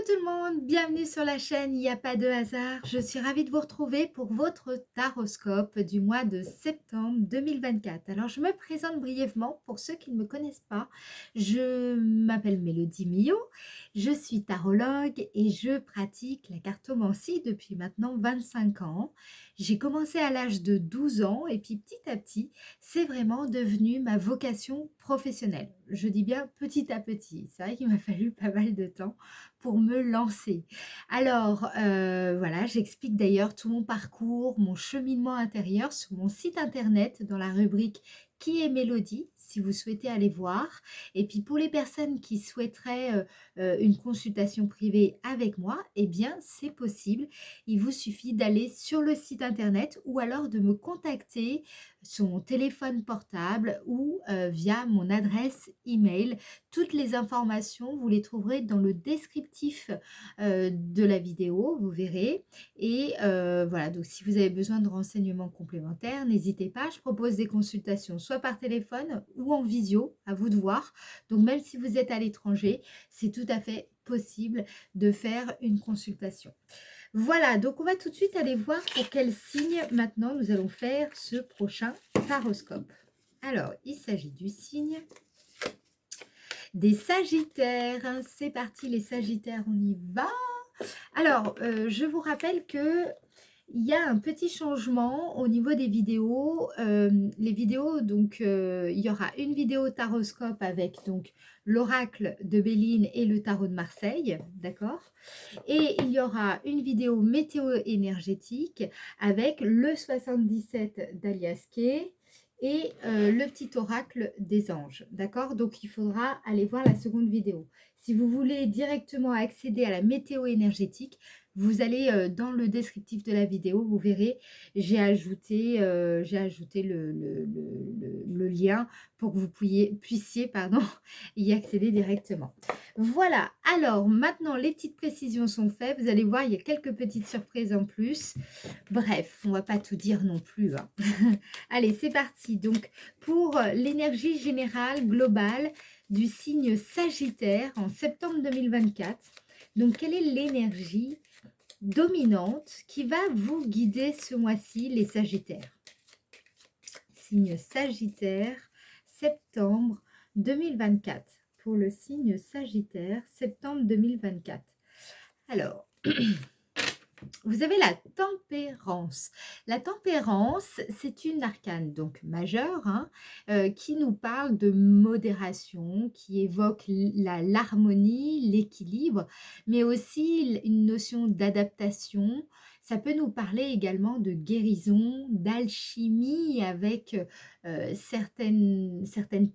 tout le monde, bienvenue sur la chaîne Il n'y a pas de hasard. Je suis ravie de vous retrouver pour votre taroscope du mois de septembre 2024. Alors je me présente brièvement pour ceux qui ne me connaissent pas. Je m'appelle Mélodie Millot, je suis tarologue et je pratique la cartomancie depuis maintenant 25 ans. J'ai commencé à l'âge de 12 ans et puis petit à petit, c'est vraiment devenu ma vocation professionnelle. Je dis bien petit à petit, c'est vrai qu'il m'a fallu pas mal de temps pour me lancer. Alors, voilà, j'explique d'ailleurs tout mon parcours, mon cheminement intérieur sur mon site internet dans la rubrique «Qui est Mélodie?» si vous souhaitez aller voir. Et puis pour les personnes qui souhaiteraient, une consultation privée avec moi, eh bien c'est possible. Il vous suffit d'aller sur le site internet ou alors de me contacter sur mon téléphone portable ou, via mon adresse email. Toutes les informations, vous les trouverez dans le descriptif de la vidéo, vous verrez. Et voilà, donc si vous avez besoin de renseignements complémentaires, n'hésitez pas. Je propose des consultations soit par téléphone ou en visio, à vous de voir. Donc même si vous êtes à l'étranger, c'est tout à fait possible de faire une consultation. Voilà, donc on va tout de suite aller voir pour quel signe maintenant nous allons faire ce prochain taroscope. Alors, il s'agit du signe des Sagittaires, hein. C'est parti les Sagittaires, on y va. Alors, je vous rappelle que il y a un petit changement au niveau des vidéos. Les vidéos, donc, il y aura une vidéo taroscope avec donc l'oracle de Béline et le tarot de Marseille, d'accord? Et il y aura une vidéo météo énergétique avec le 77 d'Alias Kay et le petit oracle des anges, d'accord? Donc il faudra aller voir la seconde vidéo. Si vous voulez directement accéder à la météo énergétique, vous allez dans le descriptif de la vidéo, vous verrez, j'ai ajouté le lien pour que vous puissiez pardon, y accéder directement. Voilà, alors maintenant les petites précisions sont faites, vous allez voir, il y a quelques petites surprises en plus. Bref, on va pas tout dire non plus, hein. Allez, c'est parti. Donc, pour l'énergie générale globale du signe Sagittaire en septembre 2024, donc quelle est l'énergie dominante qui va vous guider ce mois-ci, les Sagittaires? Signe Sagittaire, septembre 2024. Pour le signe Sagittaire, septembre 2024. Alors, vous avez la tempérance. La tempérance, c'est une arcane donc majeure, hein, qui nous parle de modération, qui évoque l'harmonie, l'équilibre, mais aussi une notion d'adaptation. Ça peut nous parler également de guérison, d'alchimie avec certaines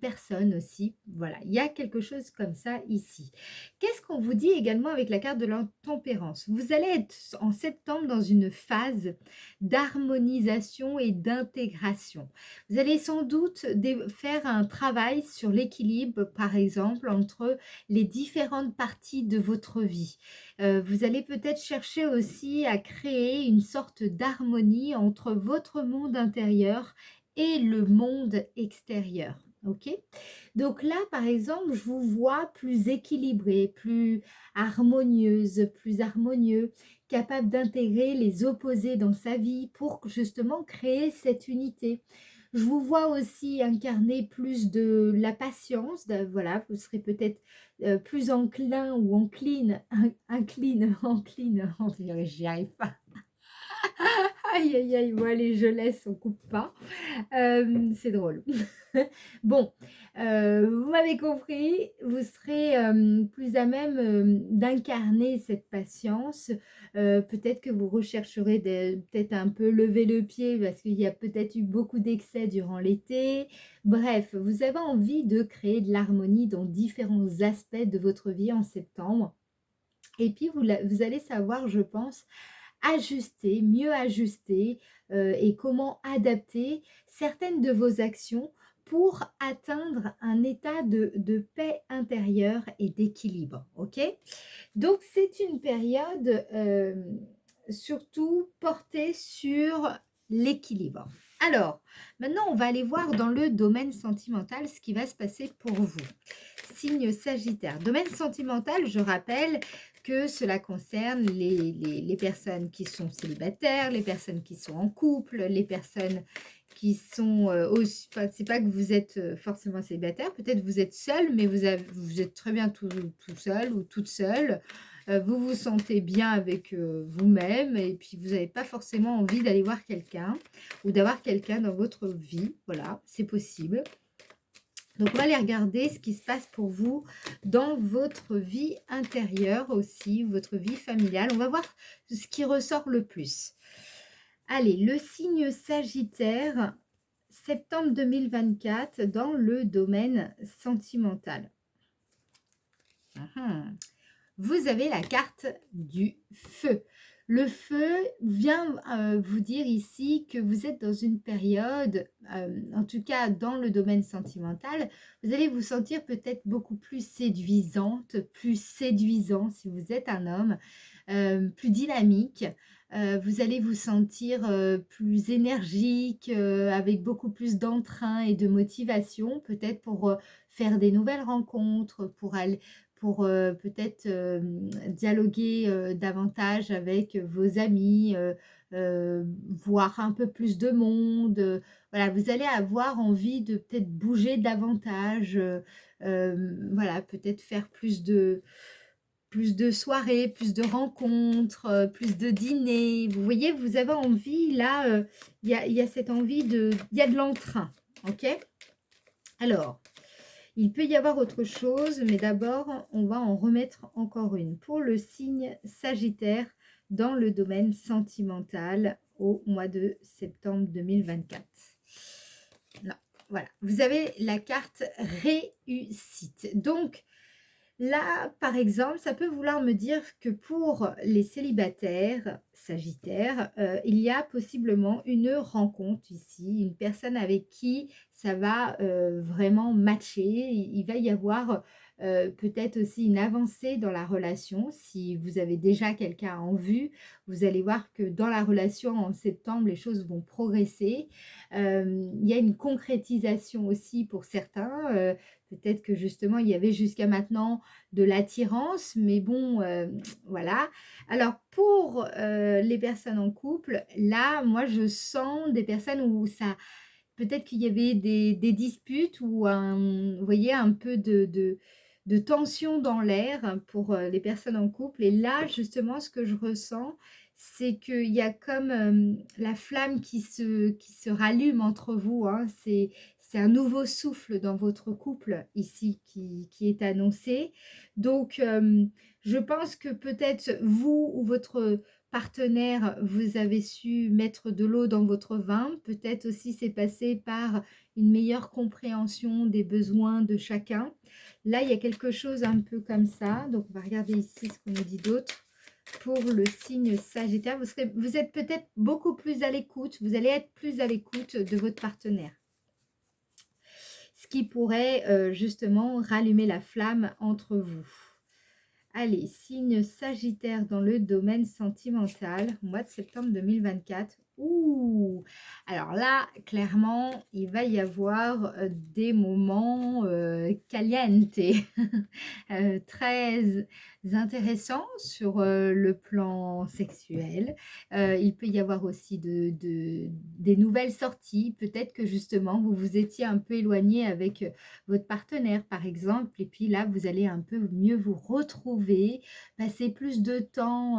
personnes aussi. Voilà, il y a quelque chose comme ça ici. Qu'est-ce qu'on vous dit également avec la carte de la tempérance? Vous allez être en septembre dans une phase d'harmonisation et d'intégration. Vous allez sans doute faire un travail sur l'équilibre, par exemple, entre les différentes parties de votre vie. Vous allez peut-être chercher aussi à créer une sorte d'harmonie entre votre monde intérieur et le monde extérieur. Ok? Donc là, par exemple, je vous vois plus équilibrée, plus harmonieuse, plus harmonieux, capable d'intégrer les opposés dans sa vie pour justement créer cette unité. Je vous vois aussi incarner plus de la patience, voilà, vous serez peut-être plus enclin ou encline, encline, j'y arrive pas. Aïe, aïe, aïe, bon allez, je laisse, on coupe pas. C'est drôle. Bon, vous m'avez compris, vous serez plus à même d'incarner cette patience. Peut-être que vous rechercherez peut-être un peu lever le pied parce qu'il y a peut-être eu beaucoup d'excès durant l'été. Bref, vous avez envie de créer de l'harmonie dans différents aspects de votre vie en septembre. Et puis, vous allez savoir, je pense, ajuster, mieux ajuster et comment adapter certaines de vos actions pour atteindre un état de paix intérieure et d'équilibre. Ok? Donc, c'est une période surtout portée sur l'équilibre. Alors, maintenant, on va aller voir dans le domaine sentimental ce qui va se passer pour vous. Signe Sagittaire. Domaine sentimental, je rappelle que cela concerne les personnes qui sont célibataires, les personnes qui sont en couple, les personnes qui sont aussi, enfin, c'est pas que vous êtes forcément célibataire, peut-être vous êtes seul, mais vous êtes très bien tout seul ou toute seule. Vous vous sentez bien avec vous-même et puis vous n'avez pas forcément envie d'aller voir quelqu'un ou d'avoir quelqu'un dans votre vie. Voilà, c'est possible. Donc, on va aller regarder ce qui se passe pour vous dans votre vie intérieure aussi, votre vie familiale. On va voir ce qui ressort le plus. Allez, le signe Sagittaire, septembre 2024, dans le domaine sentimental. Mhm. Vous avez la carte du feu. Le feu vient vous dire ici que vous êtes dans une période, en tout cas dans le domaine sentimental, vous allez vous sentir peut-être beaucoup plus séduisante, plus séduisant si vous êtes un homme, plus dynamique. Vous allez vous sentir plus énergique, avec beaucoup plus d'entrain et de motivation, peut-être pour faire des nouvelles rencontres, pour peut-être dialoguer davantage avec vos amis, voir un peu plus de monde. Voilà, vous allez avoir envie de peut-être bouger davantage, voilà, peut-être faire plus de soirées, plus de rencontres, plus de dîners. Vous voyez, vous avez envie, là, il y a cette envie il y a de l'entrain, ok? Alors, il peut y avoir autre chose, mais d'abord, on va en remettre encore une. Pour le signe Sagittaire, dans le domaine sentimental, au mois de septembre 2024. Non, voilà. Vous avez la carte réussite. Donc, là, par exemple, ça peut vouloir me dire que pour les célibataires sagittaires, il y a possiblement une rencontre ici, une personne avec qui ça va vraiment matcher. Il va y avoir peut-être aussi une avancée dans la relation. Si vous avez déjà quelqu'un en vue, vous allez voir que dans la relation en septembre, les choses vont progresser. Il y a une concrétisation aussi pour certains. Peut-être que justement, il y avait jusqu'à maintenant de l'attirance, mais bon, voilà. Alors pour les personnes en couple, là, moi, je sens des personnes où ça, peut-être qu'il y avait des disputes ou vous voyez, un peu de tension dans l'air pour les personnes en couple. Et là, justement, ce que je ressens, c'est qu'il y a comme la flamme qui se rallume entre vous, hein. C'est un nouveau souffle dans votre couple ici qui est annoncé. Donc, je pense que peut-être vous ou votre partenaire, vous avez su mettre de l'eau dans votre vin. Peut-être aussi c'est passé par une meilleure compréhension des besoins de chacun. Là, il y a quelque chose un peu comme ça. Donc, on va regarder ici ce qu'on nous dit d'autre. Pour le signe Sagittaire, vous êtes peut-être beaucoup plus à l'écoute. Vous allez être plus à l'écoute de votre partenaire. Ce qui pourrait justement rallumer la flamme entre vous. Allez, signe Sagittaire dans le domaine sentimental, mois de septembre 2024. Ouh! Alors là, clairement, il va y avoir des moments caliente, très intéressants sur le plan sexuel. Il peut y avoir aussi des nouvelles sorties. Peut-être que justement, vous vous étiez un peu éloigné avec votre partenaire, par exemple, et puis là, vous allez un peu mieux vous retrouver, passer plus de temps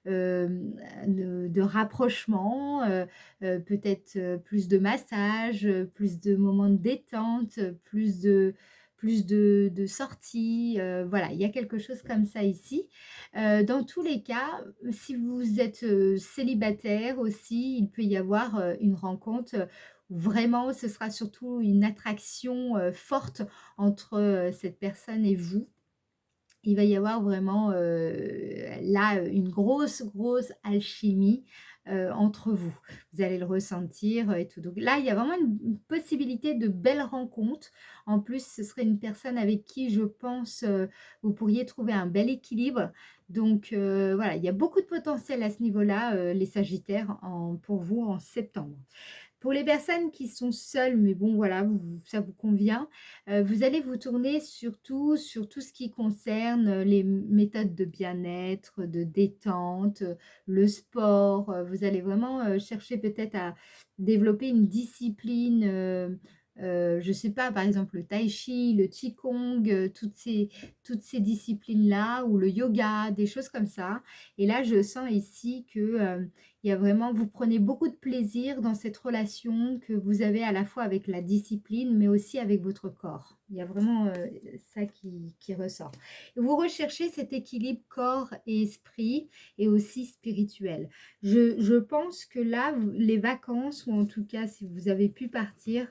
de rapprochement, peut-être plus de massage, plus de moments de détente, plus de sorties, voilà, il y a quelque chose comme ça ici. Dans tous les cas, si vous êtes célibataire aussi, il peut y avoir une rencontre. Vraiment, ce sera surtout une attraction forte entre cette personne et vous. Il va y avoir vraiment là une grosse, grosse alchimie entre vous. Vous allez le ressentir et tout. Donc là, il y a vraiment une possibilité de belles rencontres. En plus, ce serait une personne avec qui je pense vous pourriez trouver un bel équilibre. Donc voilà, il y a beaucoup de potentiel à ce niveau-là, les Sagittaires, pour vous en septembre. Pour les personnes qui sont seules, mais bon voilà, ça vous convient, vous allez vous tourner surtout sur tout ce qui concerne, les méthodes de bien-être, de détente, le sport, vous allez vraiment, chercher peut-être à développer une discipline, je sais pas, par exemple le tai chi, le qigong, toutes ces disciplines-là ou le yoga, des choses comme ça. Et là, je sens ici que, il y a vraiment vous prenez beaucoup de plaisir dans cette relation que vous avez à la fois avec la discipline, mais aussi avec votre corps. Il y a vraiment, ça qui ressort. Vous recherchez cet équilibre corps et esprit et aussi spirituel. Je pense que là, les vacances ou en tout cas si vous avez pu partir,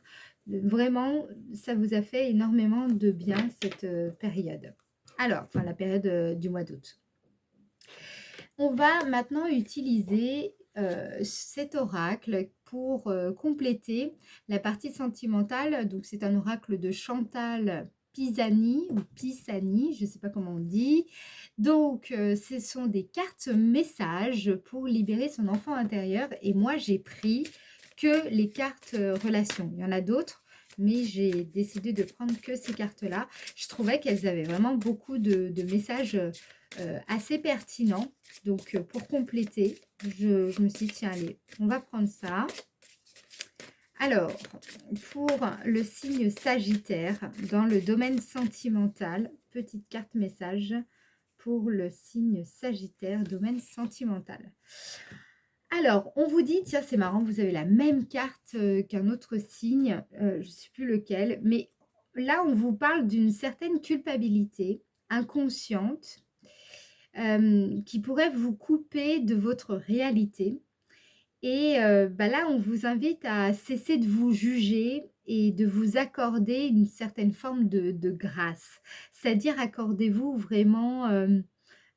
vraiment, ça vous a fait énormément de bien cette, période. Alors, enfin la période, du mois d'août. On va maintenant utiliser, cet oracle pour, compléter la partie sentimentale. Donc c'est un oracle de Chantal Pisani ou Pisani, je ne sais pas comment on dit. Donc, ce sont des cartes messages pour libérer son enfant intérieur et moi j'ai pris que les cartes, relations. Il y en a d'autres, mais j'ai décidé de prendre que ces cartes-là. Je trouvais qu'elles avaient vraiment beaucoup de messages, assez pertinents. Donc, pour compléter, je me suis dit, tiens, allez, on va prendre ça. Alors, pour le signe Sagittaire, dans le domaine sentimental, petite carte message pour le signe Sagittaire, domaine sentimental. Alors, on vous dit, tiens, c'est marrant, vous avez la même carte qu'un autre signe, je ne sais plus lequel, mais là, on vous parle d'une certaine culpabilité inconsciente qui pourrait vous couper de votre réalité. Et bah là, on vous invite à cesser de vous juger et de vous accorder une certaine forme de grâce. C'est-à-dire, accordez-vous vraiment,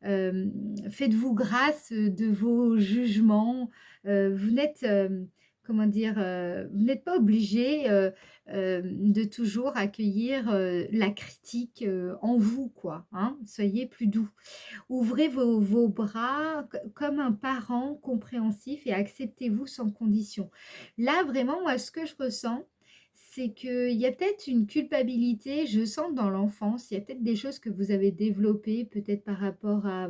faites-vous grâce de vos jugements. Vous n'êtes, comment dire, vous n'êtes pas obligé de toujours accueillir la critique en vous, quoi. Hein. Soyez plus doux. Ouvrez vos bras comme un parent compréhensif et acceptez-vous sans condition. Là, vraiment, moi, ce que je ressens, c'est qu'il y a peut-être une culpabilité, je sens dans l'enfance, il y a peut-être des choses que vous avez développées, peut-être par rapport à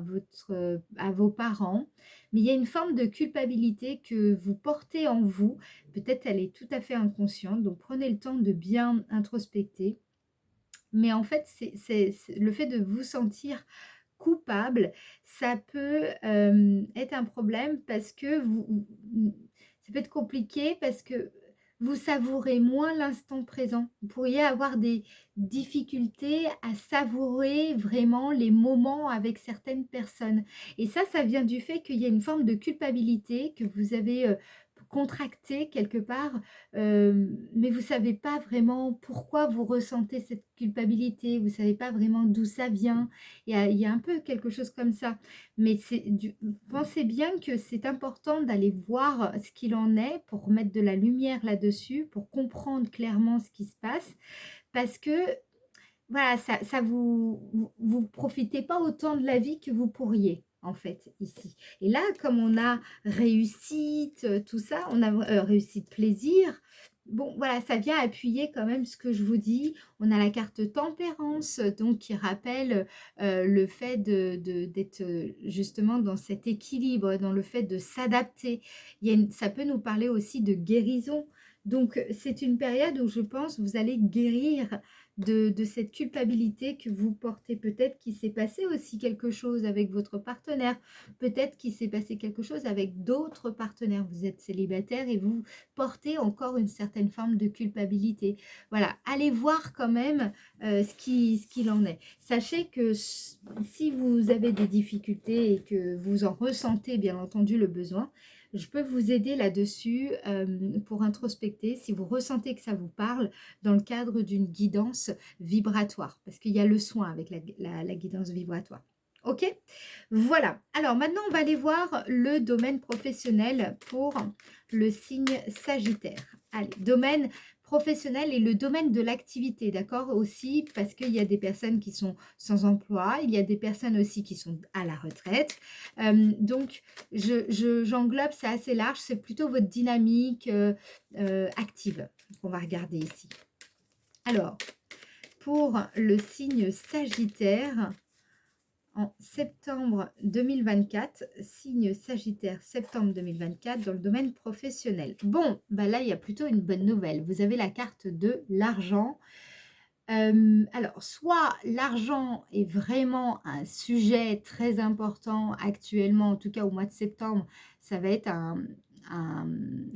vos parents, mais il y a une forme de culpabilité que vous portez en vous. Peut-être elle est tout à fait inconsciente, donc prenez le temps de bien introspecter. Mais en fait, c'est le fait de vous sentir coupable, ça peut, être un problème parce que ça peut être compliqué parce que vous savourez moins l'instant présent. Vous pourriez avoir des difficultés à savourer vraiment les moments avec certaines personnes et ça vient du fait qu'il y a une forme de culpabilité que vous avez, contractée quelque part, mais vous savez pas vraiment pourquoi vous ressentez cette culpabilité, vous savez pas vraiment d'où ça vient. Il y a un peu quelque chose comme ça. Mais pensez bien que c'est important d'aller voir ce qu'il en est pour mettre de la lumière là-dessus, pour comprendre clairement ce qui se passe. Parce que, voilà, ça vous profitez pas autant de la vie que vous pourriez, en fait, ici. Et là, comme on a réussite, tout ça, on a réussite, plaisir. Bon, voilà, ça vient appuyer quand même ce que je vous dis. On a la carte tempérance, donc qui rappelle le fait d'être justement dans cet équilibre, dans le fait de s'adapter. Ça peut nous parler aussi de guérison. Donc, c'est une période où je pense vous allez guérir de cette culpabilité que vous portez. Peut-être qu'il s'est passé aussi quelque chose avec votre partenaire. Peut-être qu'il s'est passé quelque chose avec d'autres partenaires. Vous êtes célibataire et vous portez encore une certaine forme de culpabilité. Voilà, allez voir quand même ce qu'il en est. Sachez que si vous avez des difficultés et que vous en ressentez bien entendu le besoin, je peux vous aider là-dessus pour introspecter si vous ressentez que ça vous parle dans le cadre d'une guidance vibratoire, parce qu'il y a le soin avec la guidance vibratoire. Ok? Voilà. Alors maintenant, on va aller voir le domaine professionnel pour le signe Sagittaire. Allez, domaine professionnel et le domaine de l'activité, d'accord? Aussi parce qu'il y a des personnes qui sont sans emploi, il y a des personnes aussi qui sont à la retraite. Donc j'englobe, c'est assez large, c'est plutôt votre dynamique, active qu'on va regarder ici. Alors, pour le signe Sagittaire, en septembre 2024, signe Sagittaire, septembre 2024, dans le domaine professionnel. Bon, bah là, il y a plutôt une bonne nouvelle. Vous avez la carte de l'argent. Alors, soit l'argent est vraiment un sujet très important actuellement, en tout cas au mois de septembre, ça va être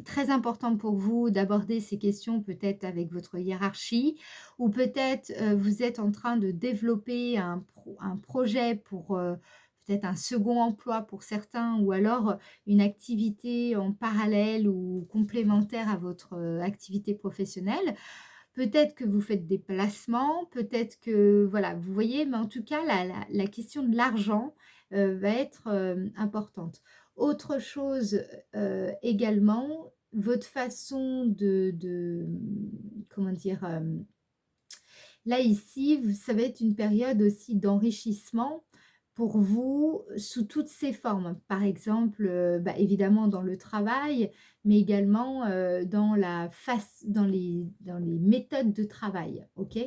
très important pour vous d'aborder ces questions peut-être avec votre hiérarchie, ou peut-être vous êtes en train de développer un projet pour peut-être un second emploi pour certains, ou alors une activité en parallèle ou complémentaire à votre activité professionnelle. Peut-être que vous faites des placements, peut-être que voilà, vous voyez? Mais en tout cas, la question de l'argent, va être, importante. Autre chose, également, votre façon comment dire? Là, ici, ça va être une période aussi d'enrichissement pour vous sous toutes ses formes. Par exemple, bah, évidemment dans le travail, mais également dans les méthodes de travail. Ok.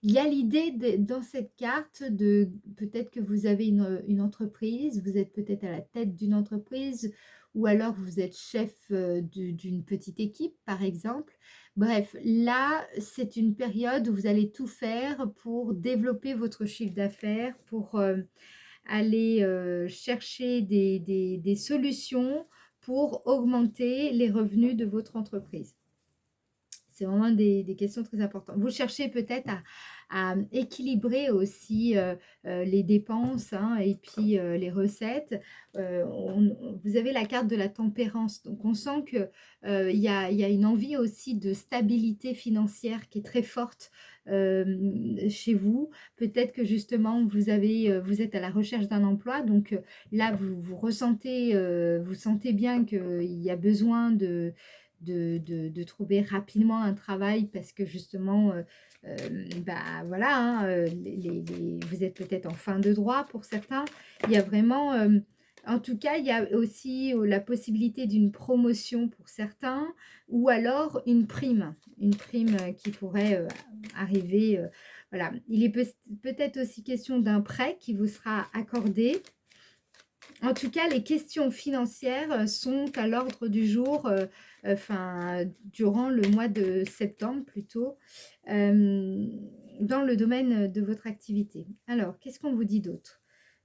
Il y a l'idée dans cette carte de peut-être que vous avez une entreprise, vous êtes peut-être à la tête d'une entreprise, ou alors vous êtes chef d'une petite équipe, par exemple. Bref, là, c'est une période où vous allez tout faire pour développer votre chiffre d'affaires, pour aller chercher des solutions pour augmenter les revenus de votre entreprise. C'est vraiment des questions très importantes. Vous cherchez peut-être à équilibrer aussi les dépenses, hein, et puis les recettes. Vous avez la carte de la tempérance. Donc, on sent qu'il y a une envie aussi de stabilité financière qui est très forte chez vous. Peut-être que justement, vous êtes à la recherche d'un emploi. Donc là, vous sentez bien qu'il y a besoin de trouver rapidement un travail parce que justement, bah voilà, hein, vous êtes peut-être en fin de droit pour certains. Il y a vraiment, en tout cas, il y a aussi la possibilité d'une promotion pour certains, ou alors une prime qui pourrait arriver. Voilà, il est peut-être aussi question d'un prêt qui vous sera accordé. En tout cas, les questions financières sont à l'ordre du jour, durant le mois de septembre plutôt, dans le domaine de votre activité. Alors, qu'est-ce qu'on vous dit d'autre?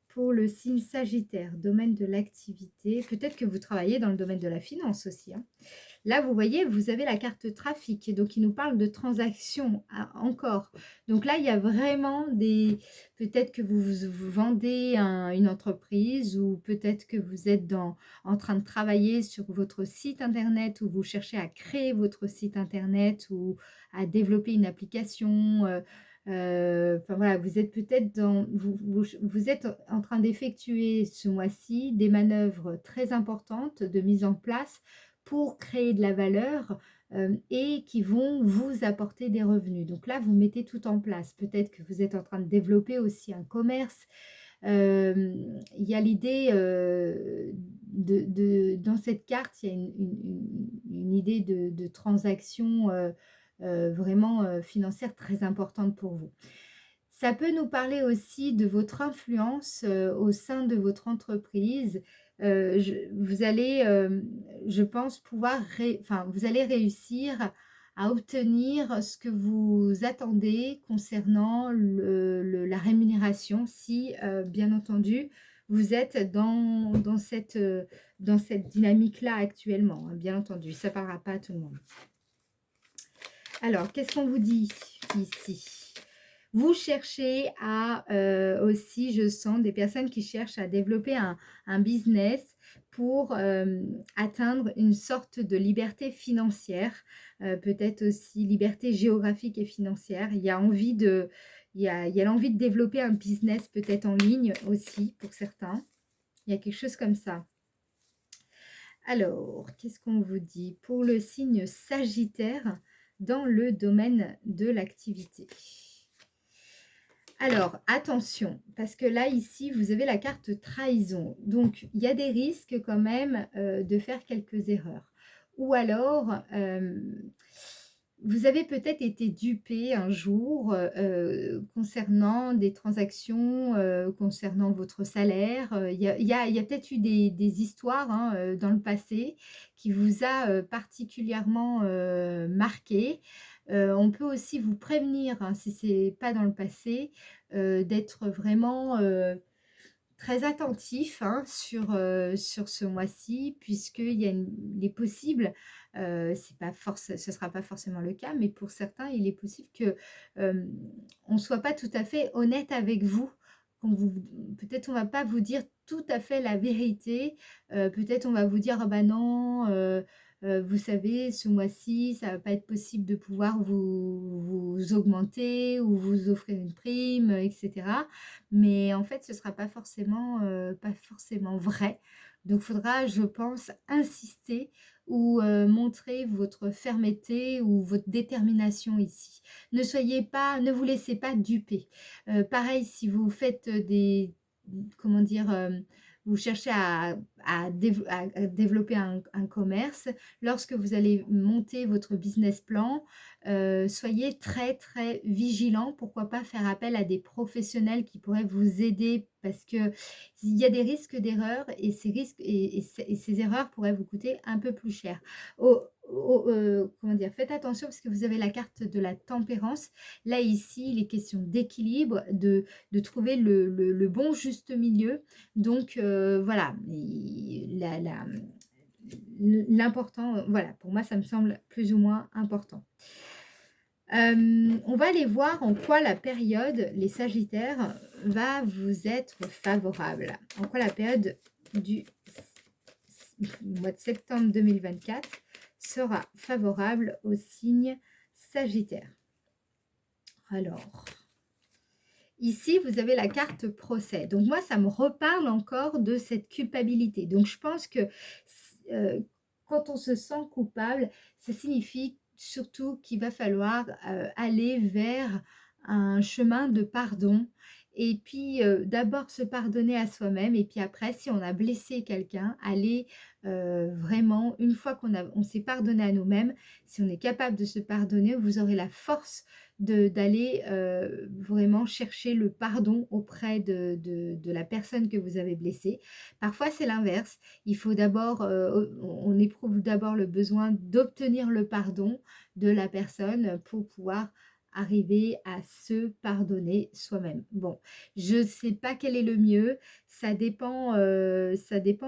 Pour le signe Sagittaire, domaine de l'activité, peut-être que vous travaillez dans le domaine de la finance aussi, hein. Là, vous voyez, vous avez la carte trafic, donc il nous parle de transactions encore. Donc là, il y a vraiment peut-être que vous vendez une entreprise, ou peut-être que vous êtes en train de travailler sur votre site internet, ou vous cherchez à créer votre site internet, ou à développer une application. Enfin voilà, vous êtes peut-être vous êtes en train d'effectuer ce mois-ci des manœuvres très importantes de mise en place pour créer de la valeur, et qui vont vous apporter des revenus. Donc là, vous mettez tout en place. Peut-être que vous êtes en train de développer aussi un commerce. Il y a l'idée dans cette carte, il y a une idée de transaction vraiment financière très importante pour vous. Ça peut nous parler aussi de votre influence au sein de votre entreprise. Vous allez, je pense, vous allez réussir à obtenir ce que vous attendez concernant la rémunération, si, bien entendu, vous êtes dans cette dynamique-là actuellement, hein, bien entendu. Ça ne parlera pas à tout le monde. Alors, qu'est-ce qu'on vous dit ici? Vous cherchez aussi, je sens, des personnes qui cherchent à développer un business pour atteindre une sorte de liberté financière, peut-être aussi liberté géographique et financière. Il y a l'envie de développer un business peut-être en ligne aussi pour certains. Il y a quelque chose comme ça. Alors, qu'est-ce qu'on vous dit? Pour le signe Sagittaire, dans le domaine de l'activité. Alors, attention, parce que là, ici, vous avez la carte trahison. Donc, il y a des risques quand même de faire quelques erreurs. Ou alors, vous avez peut-être été dupé un jour concernant des transactions, concernant votre salaire. Il y a peut-être eu des histoires hein, dans le passé qui vous a particulièrement marqué. On peut aussi vous prévenir, hein, si ce n'est pas dans le passé, d'être vraiment très attentif hein, sur ce mois-ci, puisqu'il y a il est possible, ce ne sera pas forcément le cas, mais pour certains, il est possible que on ne soit pas tout à fait honnête avec vous. Peut-être on ne va pas vous dire tout à fait la vérité, peut-être on va vous dire, ah bah non, vous savez, ce mois-ci, ça va pas être possible de pouvoir vous augmenter ou vous offrir une prime, etc. Mais en fait, ce ne sera pas forcément vrai. Donc, il faudra, je pense, insister ou montrer votre fermeté ou votre détermination ici. Ne vous laissez pas duper. Pareil, si vous faites comment dire, vous cherchez à développer un commerce, lorsque vous allez monter votre business plan, soyez très très vigilant. Pourquoi pas faire appel à des professionnels qui pourraient vous aider parce que il y a des risques d'erreur et ces erreurs pourraient vous coûter un peu plus cher. Comment dire, faites attention parce que vous avez la carte de la tempérance. Là ici, il est question d'équilibre, de trouver le bon juste milieu. Donc voilà, l'important, voilà, pour moi ça me semble plus ou moins important. On va aller voir en quoi la période, les Sagittaires, va vous être favorable. En quoi la période du mois de septembre 2024 sera favorable au signe Sagittaire. Alors, ici, vous avez la carte procès. Donc moi, ça me reparle encore de cette culpabilité. Donc je pense que quand on se sent coupable, ça signifie surtout qu'il va falloir aller vers un chemin de pardon. Et puis d'abord se pardonner à soi-même. Et puis après, si on a blessé quelqu'un, aller vraiment, une fois on s'est pardonné à nous-mêmes, si on est capable de se pardonner, vous aurez la force d'aller vraiment chercher le pardon auprès de la personne que vous avez blessée. Parfois, c'est l'inverse. Il faut d'abord, on éprouve d'abord le besoin d'obtenir le pardon de la personne pour pouvoir arriver à se pardonner soi-même. Bon, je ne sais pas quel est le mieux, ça dépend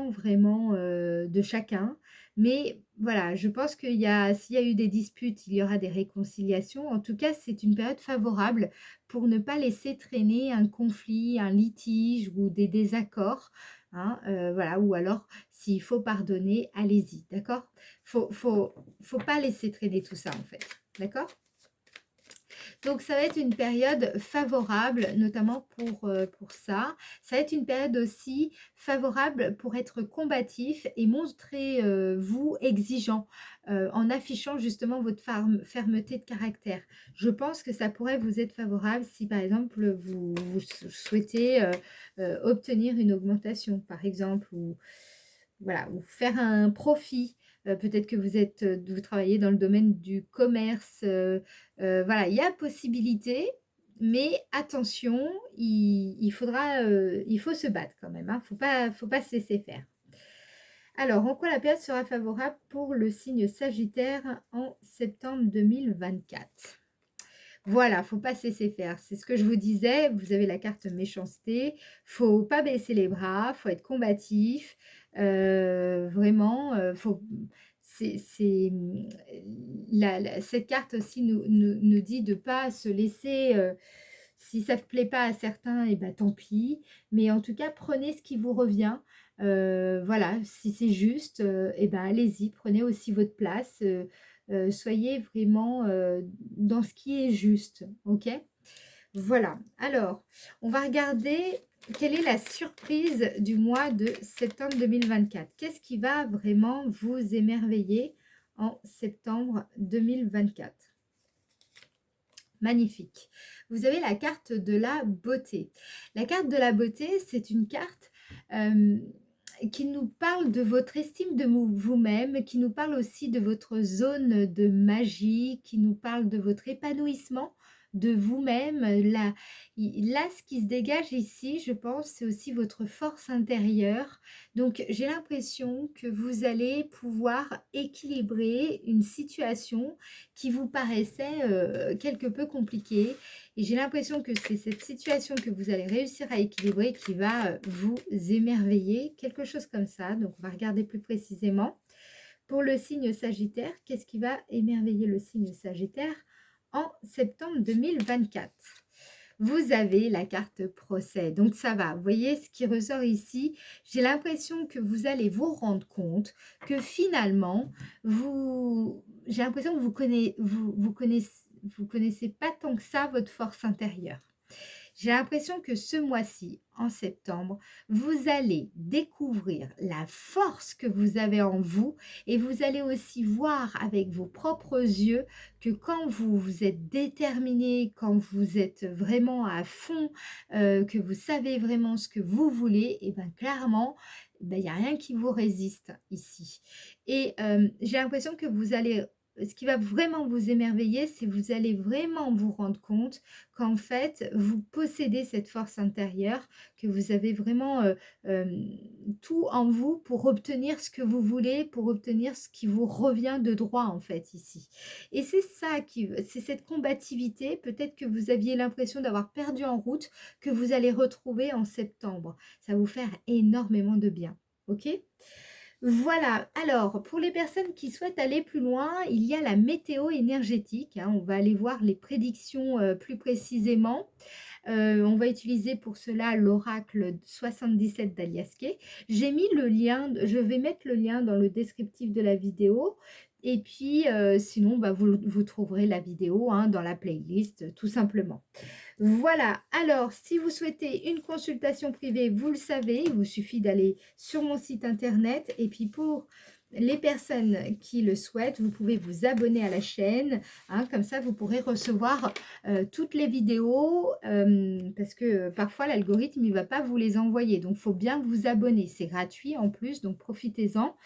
vraiment de chacun. Mais voilà, je pense s'il y a eu des disputes, il y aura des réconciliations. En tout cas, c'est une période favorable pour ne pas laisser traîner un conflit, un litige ou des désaccords. Hein, voilà, ou alors, s'il faut pardonner, allez-y, d'accord? Faut pas laisser traîner tout ça, en fait, d'accord? Donc, ça va être une période favorable, notamment pour ça. Ça va être une période aussi favorable pour être combatif et montrer, vous, exigeant, en affichant justement votre fermeté de caractère. Je pense que ça pourrait vous être favorable si, par exemple, vous souhaitez obtenir une augmentation, par exemple, ou voilà, ou faire un profit. Peut-être que vous travaillez dans le domaine du commerce. Voilà, il y a possibilité, mais attention, il faut se battre quand même. Hein, faut pas se laisser faire. Alors, en quoi la période sera favorable pour le signe Sagittaire en septembre 2024? Voilà, faut pas se laisser faire. C'est ce que je vous disais. Vous avez la carte méchanceté. Faut pas baisser les bras. Faut être combatif. Vraiment, cette carte aussi nous dit de pas se laisser. Si ça ne plaît pas à certains, et ben tant pis. Mais en tout cas, prenez ce qui vous revient. Voilà, si c'est juste, et ben allez-y, prenez aussi votre place. Soyez vraiment dans ce qui est juste, ok? Voilà, alors, on va regarder quelle est la surprise du mois de septembre 2024. Qu'est-ce qui va vraiment vous émerveiller en septembre 2024? Magnifique. Vous avez la carte de la beauté. La carte de la beauté, c'est une carte euh, qui nous parle de votre estime de vous-même, qui nous parle aussi de votre zone de magie, qui nous parle de votre épanouissement de vous-même. Là, ce qui se dégage ici, je pense, c'est aussi votre force intérieure. Donc, j'ai l'impression que vous allez pouvoir équilibrer une situation qui vous paraissait quelque peu compliquée. Et j'ai l'impression que c'est cette situation que vous allez réussir à équilibrer qui va vous émerveiller, quelque chose comme ça. Donc, on va regarder plus précisément. Pour le signe Sagittaire, qu'est-ce qui va émerveiller le signe Sagittaire en septembre 2024? Vous avez la carte procès, donc ça va. Vous voyez ce qui ressort ici? J'ai l'impression que vous allez vous rendre compte que finalement, j'ai l'impression que vous connaissez pas tant que ça votre force intérieure. J'ai l'impression que ce mois-ci, en septembre, vous allez découvrir la force que vous avez en vous et vous allez aussi voir avec vos propres yeux que quand vous êtes déterminé, quand vous êtes vraiment à fond, que vous savez vraiment ce que vous voulez, et bien clairement, il n'y a rien qui vous résiste ici. Et j'ai l'impression que vous allez ce qui va vraiment vous émerveiller, c'est vous allez vraiment vous rendre compte qu'en fait, vous possédez cette force intérieure, que vous avez vraiment tout en vous pour obtenir ce que vous voulez, pour obtenir ce qui vous revient de droit en fait ici. Et c'est ça c'est cette combativité, peut-être que vous aviez l'impression d'avoir perdu en route, que vous allez retrouver en septembre. Ça va vous faire énormément de bien. Ok? Voilà, alors pour les personnes qui souhaitent aller plus loin, il y a la météo énergétique, hein. On va aller voir les prédictions plus précisément. On va utiliser pour cela l'oracle 77 d'Aliaské. J'ai mis le lien, je vais mettre le lien dans le descriptif de la vidéo. Et puis, sinon, bah, vous trouverez la vidéo hein, dans la playlist, tout simplement. Voilà, alors si vous souhaitez une consultation privée, vous le savez, il vous suffit d'aller sur mon site internet. Et puis pour les personnes qui le souhaitent, vous pouvez vous abonner à la chaîne, hein, comme ça vous pourrez recevoir toutes les vidéos, parce que parfois l'algorithme il ne va pas vous les envoyer, donc il faut bien vous abonner, c'est gratuit en plus, donc profitez-en.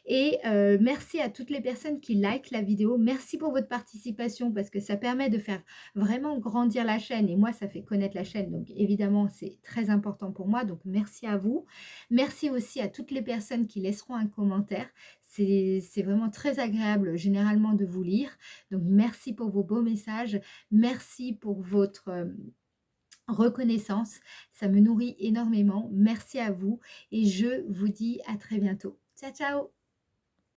Et merci à toutes les personnes qui likent la vidéo, merci pour votre participation, parce que ça permet de faire vraiment grandir la chaîne, et moi ça fait connaître la chaîne, donc évidemment c'est très important pour moi, donc merci à vous. Merci aussi à toutes les personnes qui laisseront un commentaire. C'est vraiment très agréable généralement de vous lire. Donc merci pour vos beaux messages. Merci pour votre reconnaissance. Ça me nourrit énormément. Merci à vous et je vous dis à très bientôt. Ciao, ciao!